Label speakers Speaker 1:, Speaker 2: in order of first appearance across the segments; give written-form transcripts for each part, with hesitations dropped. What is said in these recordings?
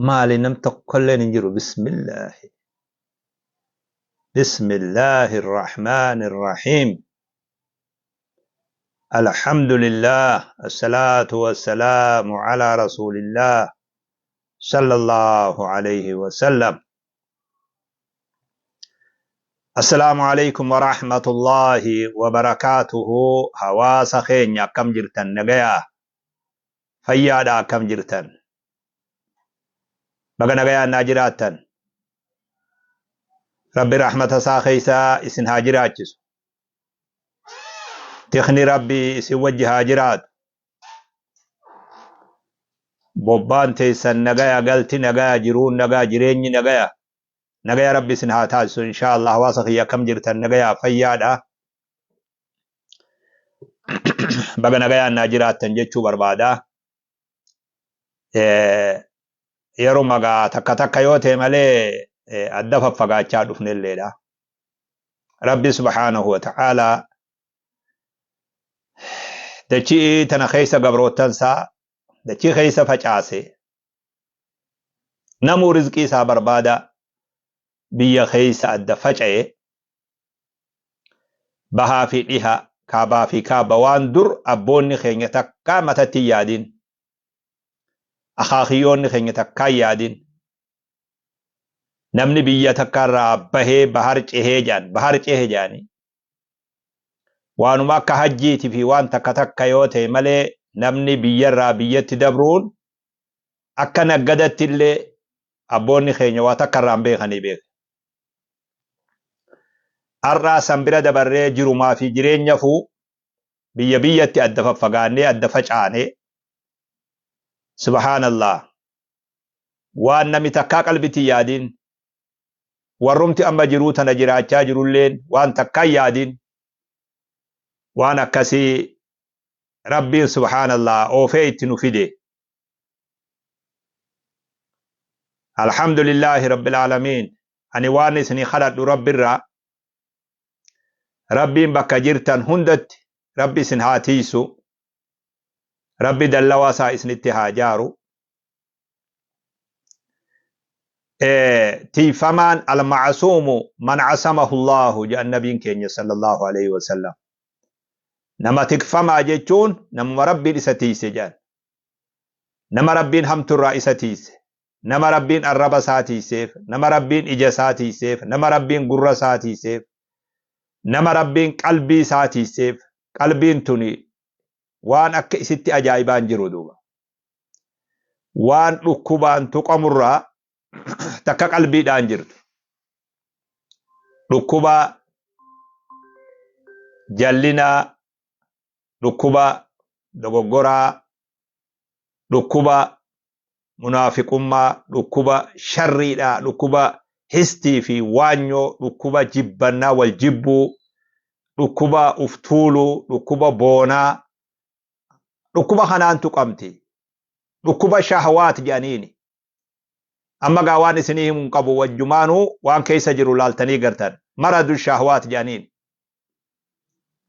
Speaker 1: مالي نمت كل ننجرو بسم الله. بسم الله الرحمن الرحيم. الحمد لله، الصلاة والسلام على رسول الله صلى الله عليه وسلم. السلام عليكم ورحمة الله وبركاته. حواس خينيا كم جرتن نغيا فيادا كم جرتن بغا نغيا ناجراتن ربي رحمة ساخيسا اسن هاجراتشس تخني ربي اسن وجه هاجرات بوبان تيسن نغيا قلتي نغيا جرون نغيا جريني نغيا ربي اسن هاتاسو إن شاء الله حواس خيا كم جرتن نغيا فيادا بغا نغيا ناجراتن جيتشو بربادا yeroo magaa takka yoo ta'e malee adda faffagaachaa dhufnelleedha. Rabbi subhaanahu wa ta'aalaa dachii tana keessa gabrootansaa dachii keessa facaase namuu rizqii isaa barbaada biyya keessa adda faca'e bahaa fi dhiha kaabaa fi kaaba waan dur abboonni keenya takkaa matatti yaadin akhaakiyyoonni keenya takkaa yaadin namni biyya takkarraa bahee bahar cehee jaani waanuma akka hajjiitii fi waan takka yoo ta'e malee namni biyyarraa biyyatti dabruun akka naggadatti illee abboonni keenya waa takkarraan beekanii beeku. Har'aa san bira dabarree jirumaa fi jireenya fuu biyyatti adda faffagaannee adda facaanee subhaanallah waan nami takkaa qalbitti yaadin warrumti amma jiruu tana jiraachaa jirulleen waan takkaa yaadin waan akkasii rabbiin subhaanallah oofee itti nu fide. Alhamdulillahi rabbil aalamiin. Ani waan isinii kadhadhu rabbirraa rabbiin bakka jirtan hundatti rabbi isin haa tiisu, rabbi dallawaa isaa isinitti haa jaaru. Tiifamaan al-macsuumu man casamahu Allahu jedhan nabiin keenya sallallahu alayhi wa sallam. Nama tikfamaa jechuun namuma rabbiin isa tiise jedhan. Nama rabbiin hamturraa isa tiise, nama rabbiin arraba isaa tiiseef, nama rabbiin ija isaa tiiseef, nama rabbiin gurra isaa tiiseef, nama rabbiin qalbii isaa tiiseef. Qalbiin tuni waan akka isitti ajaa'ibaan jiru duuba. Waan dhukkubaan tuqamurraa takka qalbiidhaan jirtu. Dhukkuba jallinaa, dhukkuba dogoggoraa, dhukkuba munaafiqummaa, dhukkuba sharriidhaa, dhukkuba histii fi waanyoo, dhukkuba jibbannaa wal jibbuu, dhukkuba uftuuluu, dhukkuba boonaa, dhukkuba kanaan tuqamti. Dhukkuba shahawaat jedhaniini. Amma gaa waan isinii himuun qabu wajjumaanuu waan keessa jiru laaltanii gartan. Maradu shahawaat jedhaniini.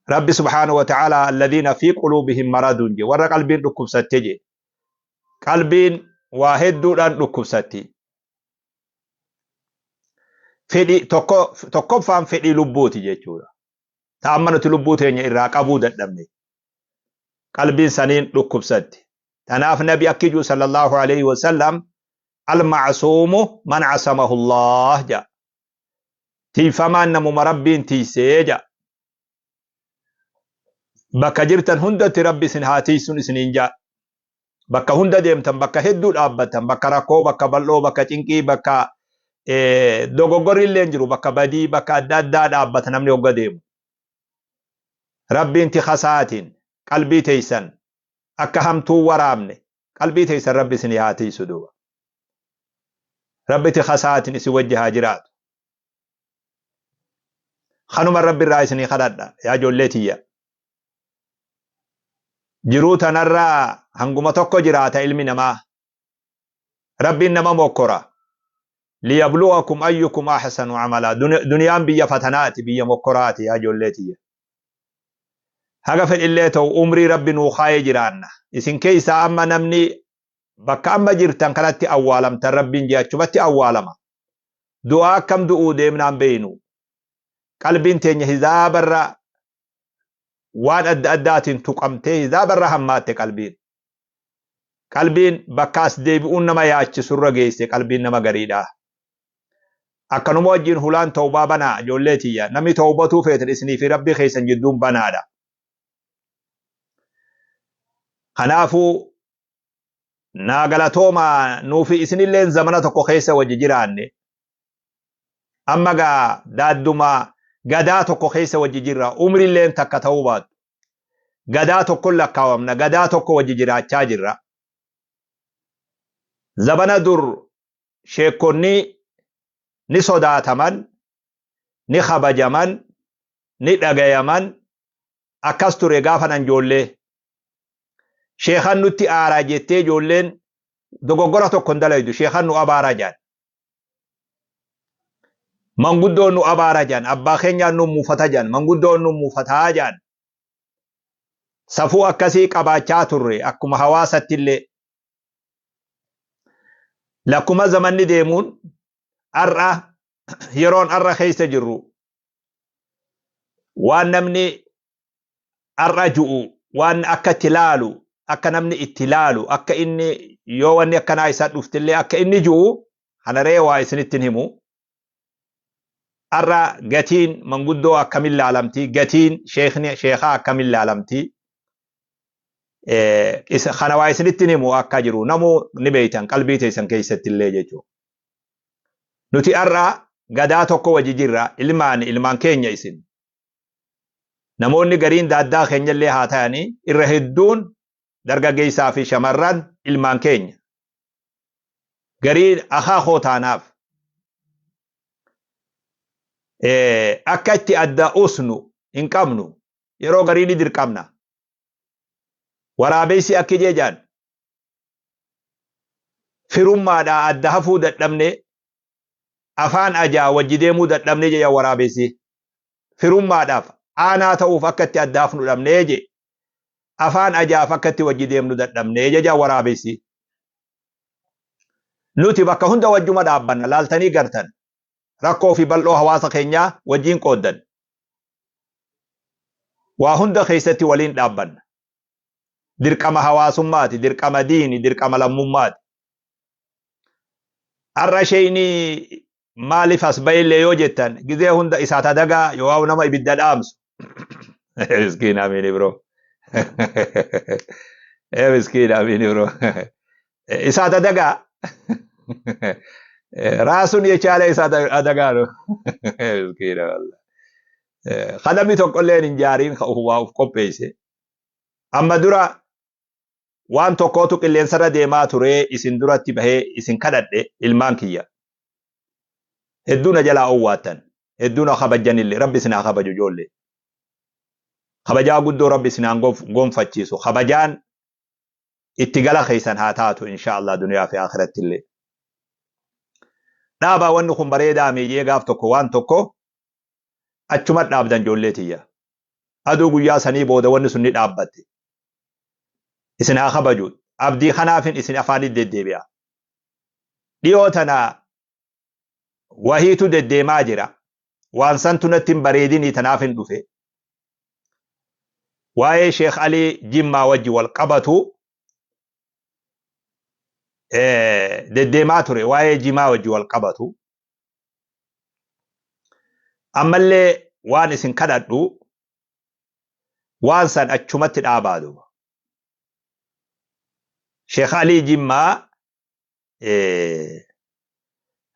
Speaker 1: Rabbi subhaanahu wa ta'aalaa alladhiina fi quluubihim maradun je warra qalbiin dhukkubsatte je. Qalbiin waa hedduudhaan dhukkubsatti. Fedhi tokkoffaan fedhii lubbuuti jechuudha. Ta'amma nuti lubbuu teenya irraa qabuu dadhabne. Qalbiin saniin dhukkubsatti. Tanaaf nabi akkijuu sallallahu alayhi wa sallam al-macsuumu man casamahu Allah jedha. Tiifamaan namuma rabbiin tiisee jedha. Bakka jirtan hundatti rabbi isin haa tiisuun isiniin jedha. Bakka hunda deemtan, bakka hedduu dhaabbatan, bakka rakkoo, bakka bal'oo, bakka cinqii, bakka dogoggorri illee jiru, bakka badii, bakka adda addaa dhaabbata namni hogga deemu. Rabbiin tikasaatiin qalbii teeysan akka hamtuu waraabne qalbii teeysan rabbi isin haa tiisu duuba. Rabbi tikasaatiin isin wajji haa jiraatu. Kanuma rabbi irraa isinii kadhadha yaa ijoollee tiyya. Jiruu tanarraa hanguma tokko jiraata ilmi namaa. Rabbiin nama mokkora. Liyabluwakum ayyukum ahsanu amala. Duniyaan biyya fatanaati, biyya mokkoraati yaa ijoollee tiyya. Haga fedhillee ta'u umrii rabbi nuu kaayee jiraanna. Isin keessaa amma namni bakka amma jirtan kanatti awwaalamtan rabbiin je'achumatti awwaalama. Du'aa akkam du'uu deemnaan beeynu. Qalbiin teenya hizaabarra waan adda addaatiin tuqamtee hizaabarra hammaatte qalbiin. Qalbiin bakka as deebi'uun nama yaachisurra geesse qalbiin nama gariidha. Akkanuma wajjin hulaan tawbaa banaa ijoollee tiyya. Namni tawbatuu feetan isinii fi rabbii keessan jidduun banaadha. Kanaafuu naa galatooma nuufi isinillee zamana tokko keessa wajji jiraanne. Amma gaa daadduma gadaa tokko keessa wajji jirra. Umrilleen takka ta'uu baatu. Gadaa tokko lakkaawamna. Gadaa tokko wajji jiraachaa jirra. Zamana dur sheekonni ni sodaataman, ni kabajaman, ni dhagayaman, akkas ture gaafanan ijoollee. Sheekan nutti aaraa jettee ijoolleen dogoggora tokko hin dalaydu. Sheekan nu abaaraa jedhan. Manguddoon nu abaaraa jedhan. Abbaa keenyaan nu muufata jedhan. Manguddoon nu muufataa jedhan. Safuu akkasii qabaachaa turre akkuma hawaasatti illee. Lakkuma zamanni deemuun arra yeroon arra keessa jirru waan namni arra ju'u waan akka itti laalu akka namni itti laalu akka inni yoo wanni akkanaa isaa dhuftillee akka inni ju'u hanaree waa isinittin himu. Arra gatiin manguddoo akkamiin laalamti, gatiin sheekaa akkamiin laalamti. Kana waa isinittin himu akka jiru namuu ni beeytan qalbii teessan keessatti illee jechuudha. Nuti arra gadaa tokko wajji jirra ilmaan keenya isin. Namoonni gariin daaddaa keenyallee haa ta'anii irra hedduun dargaggeessaa fi shamarran ilmaan keenya. Gariin akaakoo taanaaf. Akka itti adda usnu hin qabnu yeroo garii ni dirqamna. Waraabessi akki jeejaan firummaadhaa adda hafuu dadhabne afaan ajaa wajji deemuu dadhabne jecha waraabessi firummaadhaaf aanaa ta'uuf akka itti adda hafnu dhabnee je afaan ajaaf akka itti wajji deemnu dadhabnee jecha waraabessi. Nuti bakka hunda wajjuma dhaabbanna laaltanii gartan rakkoo fi bal'oo hawaasa keenyaa wajjiin qooddan. Waa hunda keessatti waliin dhaabbanna. Dirqama hawaasummaati, dirqama diini, dirqama lammummaati. Arra sheyni maaliif as ba'illee yoo jettan gizee hunda isaata dagaa yoo nama ibidda dhaamsu. Miskiin amiini biroo. Miskiin amiini biroo. Isaata dagaa. Raasuun jechaale isaata dagaa. Miskiin wallah. Kadamni tokkolleen hin jaariin waa uf qopheesse. Amma dura waan tokkootu qilleensarra deemaa ture isin duratti bahee isin kadhadhe ilmaan kiyya. Hedduuna jalaa owwaattan. Hedduuna kabajanillee rabbi isin haa kabaju ijoollee. Kabajaa guddoo rabbi isin haa gonfachiisu. Kabajaan itti gala keessan haa taatu inshaallah duniyaa fi akhiratti illee. Dhaabaa wanni kun bareedaa miijee gaaf tokko waan tokko achuma dhaabdan ijoollee tiyya. Aduu guyyaa sanii booda wanni sun ni dhaabbatte. Isin haa kabaju. Abdii kanaafin isin afaanitti deddeebi'a. Dhiyoo tana wahiitu deddeemaa jira. Waan santu natti hin bareedinii tanaafin dhufe. Waa'ee Sheekh Alii Jimmaa wajji wal qabatu deddeemaa ture. Waa'ee Jimaa wajji wal qabatu. Ammallee waan isin kadhadhu waan san achumatti dhaabaadu. Sheekh Alii Jimmaa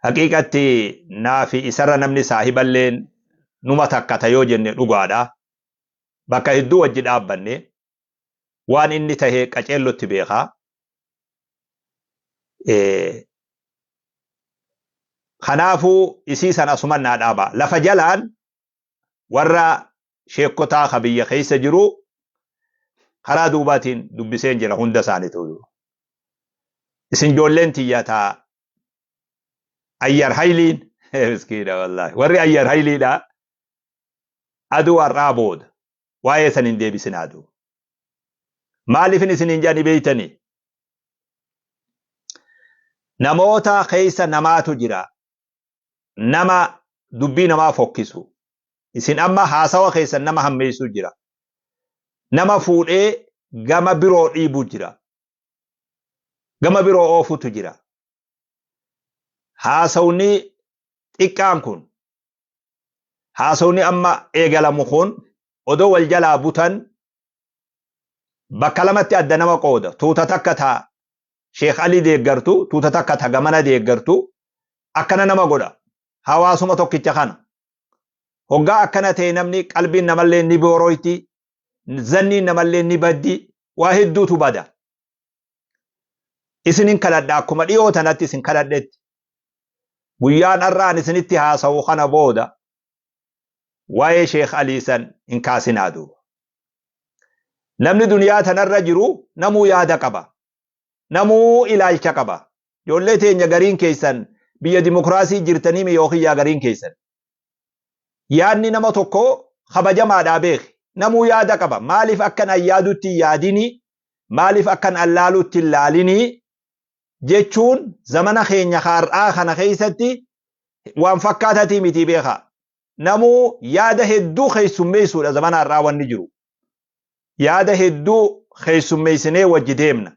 Speaker 1: haqiiqatti naafi isarra namni saahiballeen numa takkata yoo jenne dhugaadha. Bakka hedduu wajji dhaabbanne waan inni tahee qaceellotti beekaa. Kanaafuu isii san asuman naa dhaaba. Lafa jalaan warra sheekotaa ka biyya keessa jiru karaa duubaatiin dubbiseen jira hunda isaaniitu. Isin ijoolleen tiyyataa ayyar hayliin miskiina wallahi warri ayyar hayliidha aduu har'aa booda waa'ee san hin deebisin aduu. Maaliifin isin hin jaani beeytanii? namoota keessa namaatu jira nama dubbii namaa fokkisu isin amma haasawa keessa nama hammeessu jira nama fuudhee gama biroo dhiibu jira gama biroo oofutu jira haasawni xiqqaan kun haasawni amma eegalamu kun odoo wal jalaa butan bakka lamatti adda nama qooda tuuta takka taa Sheekh Ali deeggartu tuuta takka taa gamana deeggartu akkana nama godha hawaasuma tokkicha kana hoggaa akkana ta'e namni qalbiin namallee ni booroyti zanniin namallee ni baddi waa hedduutu bada isinin kadhadha akkuma dhiyoo tanatti isin kadhadhetti guyyaan har'aan isinitti haasawu kana booda waa'ee Sheekh Ali san hin kaasinaa duuba namni duniyaa tanarra jiru namuu yaada qaba namuu ilaalcha qaba ijoollee teenya gariin keessan biyya dimokiraasii jirtanii mi yookiin yaa gariin keessan yaadni nama tokko kabajamaadhaa beeki namuu yaada qaba maaliif akkan ayyaadutti yaadini maaliif akkan allaalutti laalini jechuun zamana keenya har'aa kana keessatti waan fakkaatatii miti beeka namuu yaada hedduu keessummeessuudha zamana har'aa wanni jiru yaada hedduu keessummeessinee wajji deemna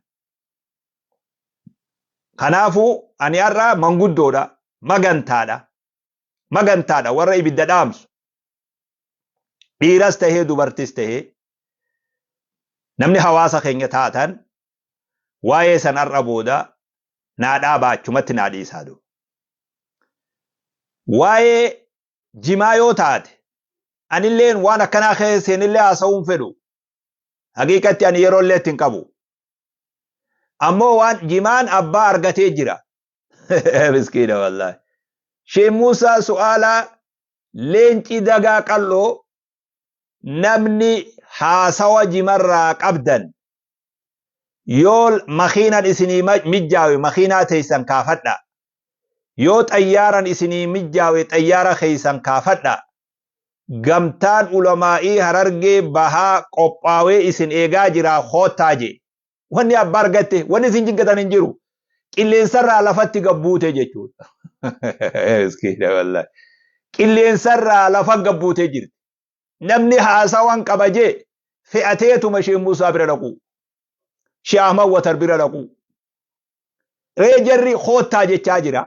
Speaker 1: kanaafuu ani har'aa manguddoodha magantaadha warra ibidda dhaamsu dhiiras tahee dubartis tahee namni hawaasa keenya taatan waa'ee san har'a booda naa dhaabaa achumatti naa dhiisaa duuba waa'ee jimaa yoo taate anilleen waan akkanaa keesseenillee haasa'uun fedhu haqiiqatti ani yeroo illee ittiin qabu ammoo waan jimaan abbaa argatee jira miskiina wallahi Sheekh Muusaa su'aalaa leenci dagaa qalloo namni haasawa jimarraa qabdan yoo makiinan isinii mijjaawe makiinaa teessan kaafadha yoo xayyaaran isinii mijjaawe xayyaara keeysan kaafadha gamtaan ulamaa'ii Harargee bahaa qophaawee isin eegaa jira hoottaa je wanni abbaa argatte wanni isin jiggatan hin jiru qilleensarraa lafatti gabbuute jechuudha miskiina wallahi qilleensarraa lafa gabbuute jirti namni haasawan qabajee fe'ateetuma Sheekh Muusaa bira dhaqu Sheekh Ahmad Watar bira dhaqu reejarri hoottaa jechaa jira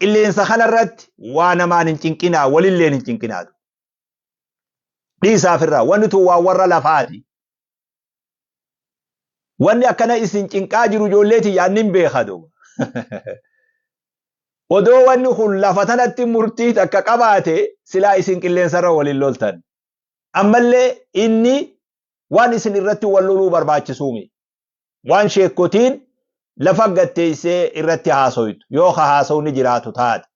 Speaker 1: qilleensa kanarratti waa namaan hin cinqinaa walilleen hin cinqinaatu dhiisaafirraa wanni tun waa warra lafaati wanni akkana isin cinqaa jiru ijoolleeti yaannin beekadu odoo wanni kun lafa tanatti murtii takka qabaate silaa isin qilleensarra waliin loltan ammallee inni waan isin irratti wal loluu barbaachisuumi waan sheekotiin lafa gatteessee irratti haasoytu yoo haasawni jiraatu taate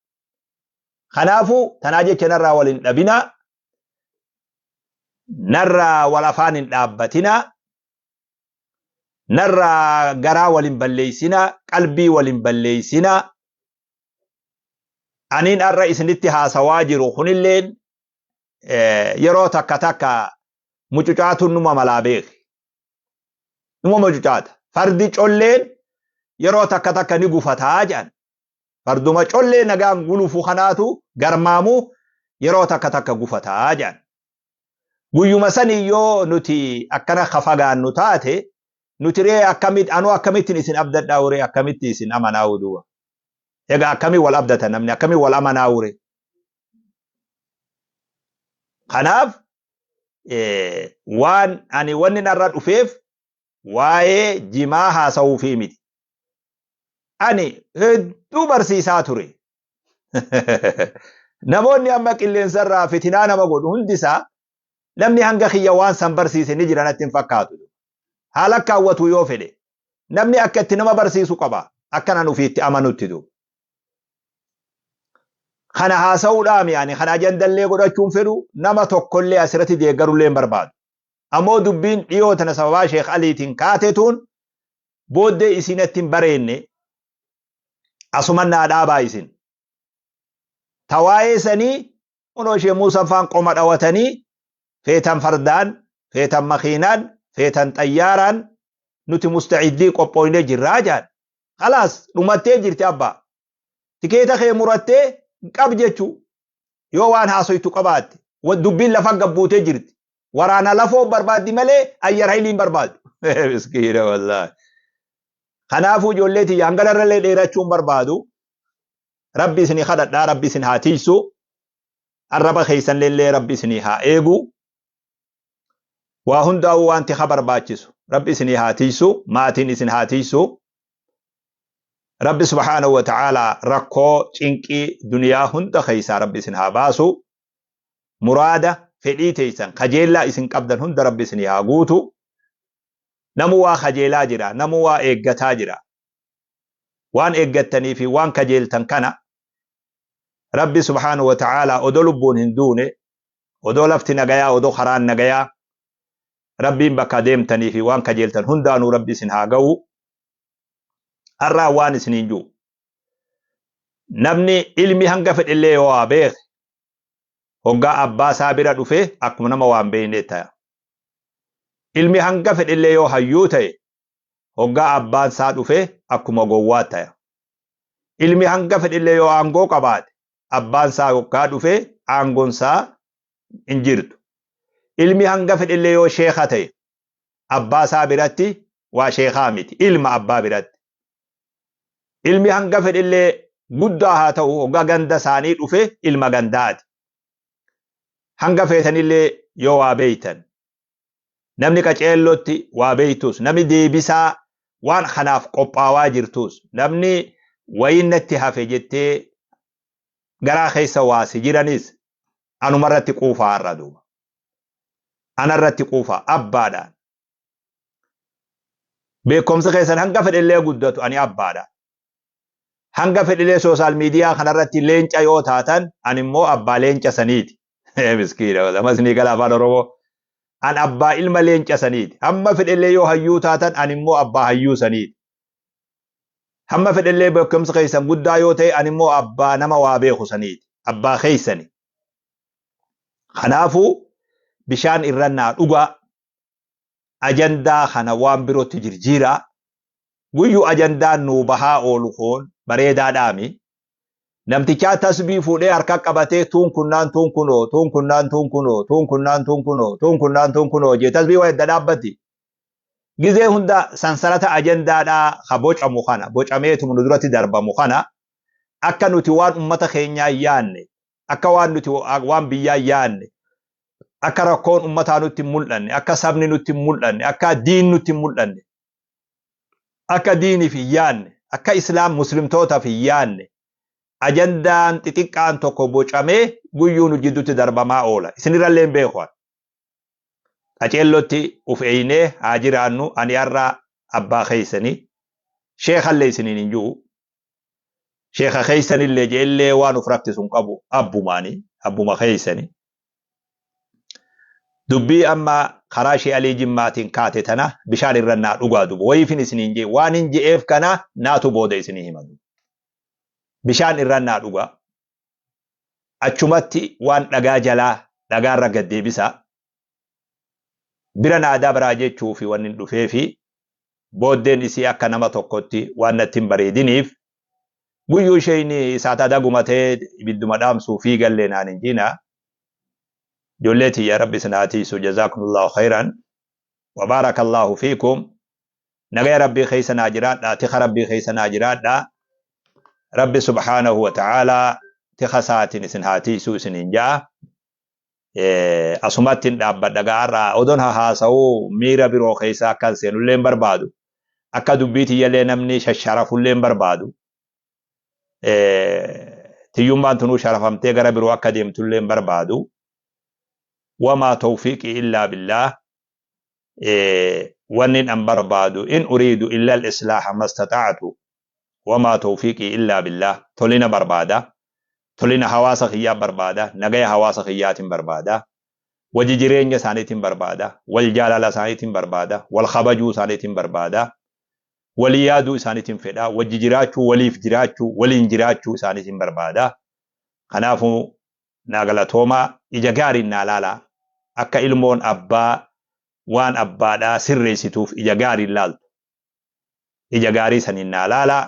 Speaker 1: kanaafuu tanaa jecha narraa waliin dhabina narraa wal afaan hin dhaabbatina narraa garaa waliin balleeysina qalbii waliin balleeysina aniin har'a isinitti haasawaa jiru kunilleen yeroo takka takka mucucaatuun numa malaa beeki numa mucucaata fardi colleen yeroo takka takka ni gufataa jedhan farduma collee nagaan gulufu kanaatu garmaamuu yeroo takka takka gufataa jedhan guyyuma sanii yoo nuti akkana kafagaannu taate nuti ree akkamittiin isin abdadhaa uree akkamitti isin amanaa uduwa egaa akkamii wal abdata namni akkamii wal amanaa uree kanaaf waan ani wanni narra dhufeef waa'ee jimaa haasawuu fi miti ani hedduu barsiisaa ture namoonni amma qilleensarraa fitinaa nama godhu hundisaa namni hanga kiyya waan san barsiise ni jiranatti hin fakkaatu haala kaawwatu yoo fedhe namni akka itti nama barsiisu qaba akkanan ufiitti amanutti du kana haasa'uudhaam yaani kana ajandallee godhachuun fedhu nama tokkollee asirratti deeggarullee barbaadu ammoo dubbiin dhiyoo tana sababaa Sheekh Aliitiin kaatetuun booddee isinatti hin bareenne asumannaa dhaabaa isin tawaa'ee sanii unoo Sheekh Muusaa faan qoma dhawatanii feetan fardaan feetan makiinaan feetan xayyaaraan nuti musta'iddii qophooynee jirraa jaan خلاص رمتي جرتي أبا تكيتا خي مرتي قبجتشو يو وان هاسويتو قبات ودبين لفا قبوتي جرتي ورانا لفو برباد دي ملي أير هيلين برباد مسكينة والله خنافو جوليتي يانغل رلي ديراتشون بربادو ربي سني خدت دا ربي سن هاتيسو الرب خيسن للي ربي سني ها ايغو وهندا وانت خبر باچسو ربي سني هاتيسو ماتين سن هاتيسو ربي سبحانه وتعالى ركو چنقي دنيا هندا خيسا ربي سن ها باسو مراده فدي تيسن خجيلا اسن قبدن هندا ربي سني ها غوتو نموا خجيلا جرا نموا ايغتا جرا وان ايغتني في وان خجيلتن كنا ربي سبحانه وتعالى أدو لبون هندوني أدو لفت نغايا أدو خران نغايا ربي بكا ديمتني في وان كجيلتن هندانو ربي سنهاغو الرا وان سنينجو نبني علمي هنگفت اللي يوا بيخ هنگا أبا سابرا دفه أكم نما وان بينيتا علمي هنگفت اللي يوا هيوتا هنگا أبا سا دفه أكم وغواتا علمي هنگفت اللي يوا أنگو قباد abbaan saa yokkaa dhufe aangoon saa hin jirtu. Ilmi hanga fedhillee yoo sheeka ta'e abbaa isaa biratti waa sheekaa miti. Ilma abbaa biratti. Ilmi hanga fedhillee guddaa haa ta'u hoggaa ganda isaanii dhufe ilma gandaati. Hanga feetanillee yoo waa beeytan. Namni qaceellotti waa beeytus. Namni deebisaa waan kanaaf qophaawaa jirtus. Namni wayinnatti hafe jettee garaa keessa waasi jiranis anumarratti quufaa har'a duuba. Anarratti quufaa abbaadhaan. Beekumsa keessan hanga fedhillee guddatu ani abbaadhaan. Hanga fedhillee soosaal miidiyaa kanarratti leenca yoo taatan ani immoo abbaa leenca saniiti. Miskiina lamasni gala afaan Oromoo. An abbaa ilma leenca saniiti. Hamma fedhillee yoo hayyuu taatan ani immoo abbaa hayyuu saniiti. Hamma fedhillee beekumsa keessan guddaa yoo ta'e ani immoo abbaa nama waa beeku saniiti. Abbaa keessani. Kanaafuu bishaan irrannaa dhugaa ajandaa kana waan birootti jirjiiraa guyyuu ajandaan nuu bahaa oolu koon bareedaadhaami. Namtichaa tasbii fuudhee harka qabatee tuun kunnaan tuun kunoo tuun kunnaan tuun kunoo tuun kunnaan tuun kunoo tuun kunnaan tuun kunoo jee tasbii waa edda dhaabbatti. Gizee hunda sansarata ajandaadhaa ka bocamu kana bocameetu nu duratti darbamu kana akka nuti waan ummata keenyaa yaanne akka waan nuti waan biyyaa yaanne akka rakkoon ummataa nutti mul'anne akka sabni nutti mul'anne akka diin nutti mul'anne akka diiniif yaanne akka islaam muslimtootaaf yaanne ajandaan xixiqqaan tokko bocamee guyyuu nu jidduutti darbamaa oola isinirrallee hin beeku. Qaceellotti uf eeynee haa jiraannu ani har'a abbaa keessanii sheekallee isiniin hin jiru. Sheeka keessanillee jeellee waan uf rakkisu hin qabu abbumaanii abbuma keessanii. Dubbii amma karaa shee alii jimmaatiin kaate tana bishaan irrannaa dhugaa dubu wayiifin isiniin jee waan hin je'eef kana naatu booda isinii himatu. Bishaan irrannaa dhugaa achumatti waan dhagaa jalaa dhagaarra gaddeebisaa. Bira naadaa biraa jechuu fi waan hin dhufee fi booddeen isii akka nama tokkotti waan natti hin bareediniif guyyuu isheen isaata dagumatee ibidduma dhaamsuu fi gallee naan hin jina. Jolleeti yaa rabbi sinaatiisu jazaakumullahu khayran wa baarakallahu fiikum. Nagaya rabbii keessanaa jiraadhaa tika rabbii keessanaa jiraadhaa. Rabbi subhaanahu wa ta'aalaa tika saatiin isin haatiisuu isin hin jaa. Asumattiin dhaabbadha gaarraa odoon haasa'uu miira biroo keessaa akkan seenullee hin barbaadu. Akka dubbiitiyyallee namni shasharafullee hin barbaadu. Tiyyummaan tunuu sharafamtee gara biroo akka deemtullee hin barbaadu. Wamaa tawfiiqii illaa billah. Wannin an barbaadu in uriidu illa al-islaaha mastata'tu. Wamaa tawfiiqii illaa billah. Tolina barbaada. Tolina hawaasa kiyyaa barbaada. Nagaya hawaasa kiyyaatiin barbaada. Waji jireenya isaaniitiin barbaada. Wal jaalala isaaniitiin barbaada. Wal kabajuu isaaniitiin barbaada. Walii yaaduu isaaniitiin fedha. Waji jiraachuu, waliif jiraachuu, waliin jiraachuu isaaniitiin barbaada. Kanaafuu naagalatooma ija gaariin naa laala. Akka ilmoon abbaa waan abbaadhaa sirreessituuf ija gaariin laaltu. ija gaarii saniin naa laala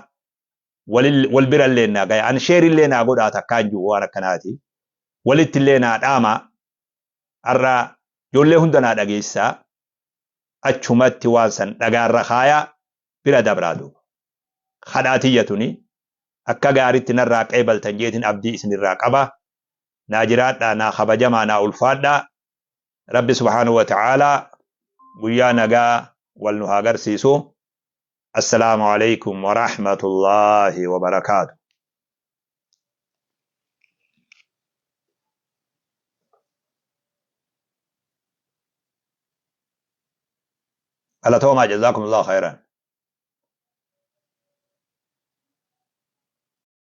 Speaker 1: wal bira illee naa gaya an sheer illee naa godhaa takkaan jiru waan akkanaati walitti illee naa dhaama har'a ijoollee hunda naa dhageessaa achumatti waan san dhagaarra kaayaa bira dabraa duuba hadhaatiyya tuni akka gaariitti narraa qeebaltan jeetin abdii isinirraa qaba naa jiraadhaa naa kabajamaa naa ulfaadhaa rabbi subhaanahu wa ta'aalaa guyyaa nagaa wal nu haa agarsiisu السلام عليكم ورحمة الله وبركاته ألا توما جزاكم الله خيرا